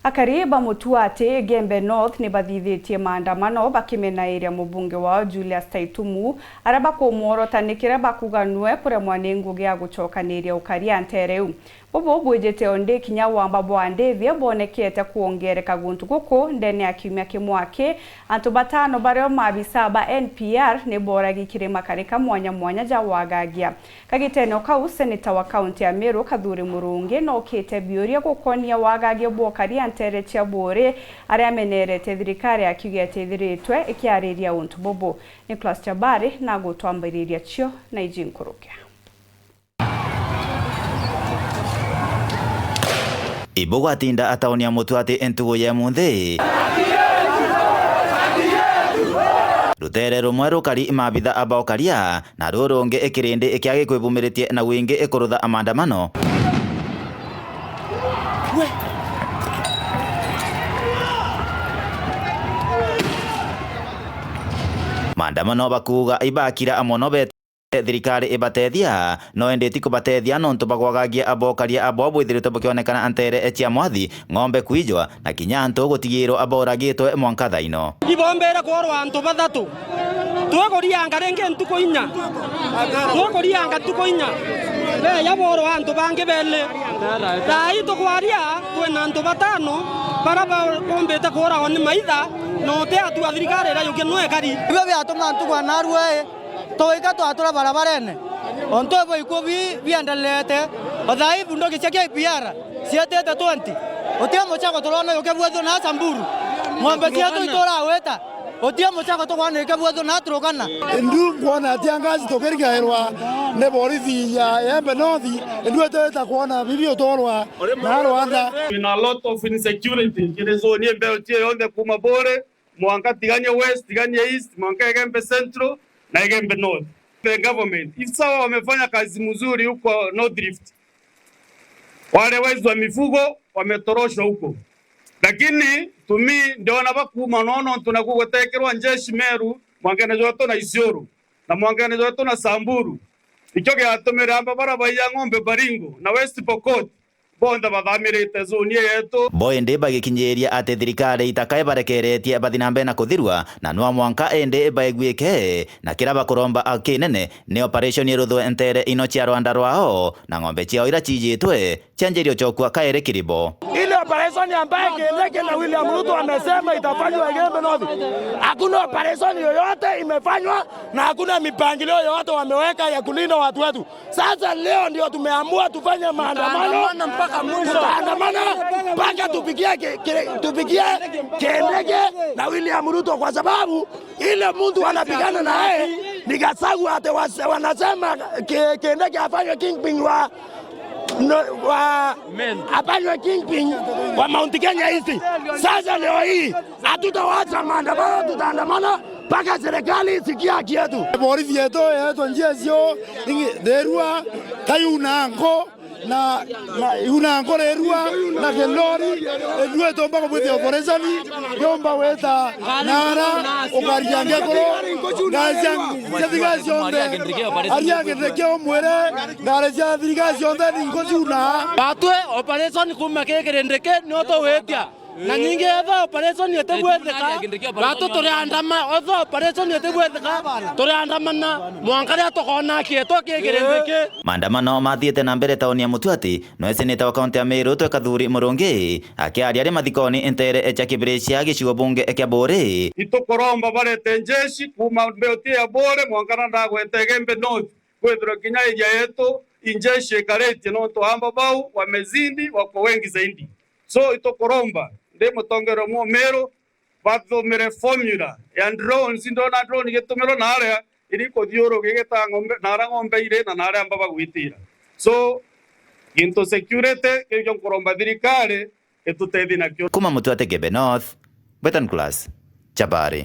Akariba Mutuate Gembe North ni bathithitie maandamano bakimenaĩria mũmbunge wao Julius Taitumu araba kũmworotanĩkĩra bakuganwe kuremwa nĩ ngugi ya gũcokanĩria ũkaria ntereu bobo bwejete onde kinya wamba bwandethia bonekete kuongereka guntu guku ndene ya kiumia kimwake antu batano bareo maabisa ba NPR ni boragi kirima karika mwanya ja wagagia kagiteno kau seneta wa kaunti ya Meru Kathuri Murungi no kete bioria gukonia wagagia bwokaria ntere cia bore aria menerete thirikari akigete thiritwe ikiariria untu bobo Nicholas Chabari na gutwambiriria cio na ijinkurukia Ibo atinda ataonia Mutuate entugo ya munthi rutere rumwe rukari mabitha abaokaria na rurungi ikirindi ikiage kwibumiritie na wingi ikurutha amandamano maandamano bakuga ibakira amono thirikari ibatethia no endeti kubatethia nontu bagwagagia abokaria abo bwithirito bakionekana antere etia mwathi ng'ombe kwijwa na kinyanto gutigiro aboragitwe mwanka thaino ibombere korwa antu bathatu twegorianga renge ntuko inya twegorianga ntuko inya be yaboro antu bange bele dai to kwaria twena antu batano para bombete korwa oni maitha no te atu thirikari ra yuke no ekari ibe byatuma antu kwa narwe toika twatura barabarene onto bo ikobi biandalete odai bundo kicheke piara siete 20 otia mochako tolona yoke bwezo na Samburu ng'ombe sieto itora weta otia mochako to kwana yoke bwezo na Turkana ndu kuona tiangazi tokerika herwa ne borithi ya Embe North ndu eta kuona bibio torwa na Rwanda in a lot of insecurity kirezo ni Embe otie yonde kuma bore mwanka tiganye west tiganye east mwanka Embe central na Embe North. The government if sawa wamefanya kazi mzuri huko North Rift, wale wezi wa mifugo wametoroshwa huko, lakini tumi ndio wanabakuma nono tunakugotekerwa njeshi Meru mwangenezo wetu na Isiolo na mwangenezo wetu na Samburu ichoke atomera amba barabaya ng'ombe Baringo na West Pokot bonda bathamirite zoni yetu boende bagikinyeria ate thirikari itakae barekeretie bathinambe na kuthirwa na nwa mwanka ende baigwike na kiraba kuromba akinene ni operation iruthwe entere ino cia Rwanda rwao na ng'ombe ciao ira cijitwe chanjerio chokwa kaere kiribo ile operation ambaye Kindiki na William Ruto amesema itafanywa Embe North. Hakuna operation yoyote imefanywa na hakuna mipangilio yoyote wameweka ya kulinda watu wetu. Sasa leo ndio tumeamua tufanye maandamano mpaka mwisho. Maandamano mpaka tupigie Kindiki na William Ruto kwa sababu ile mtu anapigana na yeye ni Gachagua ate wanasema Kindiki afanye kingpin wa apanywe kingpin wa Mount Kenya hizi. Sasa leo hii hatutawacha maandamano, tutaandamana mpaka serikali isikia haki yetu. Borithi yetu njia sio derua kayunango na unango derua na kelori edue tomba ko bwete operation yomba weta nara okariange koro gazang certification de ariange rekeo mwere garaja certification de ngojuna batwe operation kumakekerendeke noto wetia na nyingi etha operation yetebwetheka batu turiandama otho operation yetebwetheka turiandamana mwankaria tokona kieto kegerendeke maandamano mathiete na mbere taoni ya Mutuate no seneta wa kaunti ya Meru Kathuri Murungi akiaria ari mathikoni entere echa kibrecia gicigo bunge ekia bore itokoromba barete njeshi kuma mbeotie ya bore mwankana ndagwete Embe North kwethira kinya ija yetu injeshi kareti no toamba bau wamezindi wako wengi zaidi so itokoromba ndemo tongero mo Meru bathomere formula ya drones ndona drone getumero na area iriko thioro gigeta ng'ombe na ng'ombe ire na area amba bagwitira so into security kyo koromba thirikari etutethi nakyo kuma Mutuate Gembe North Betan Class Chabari.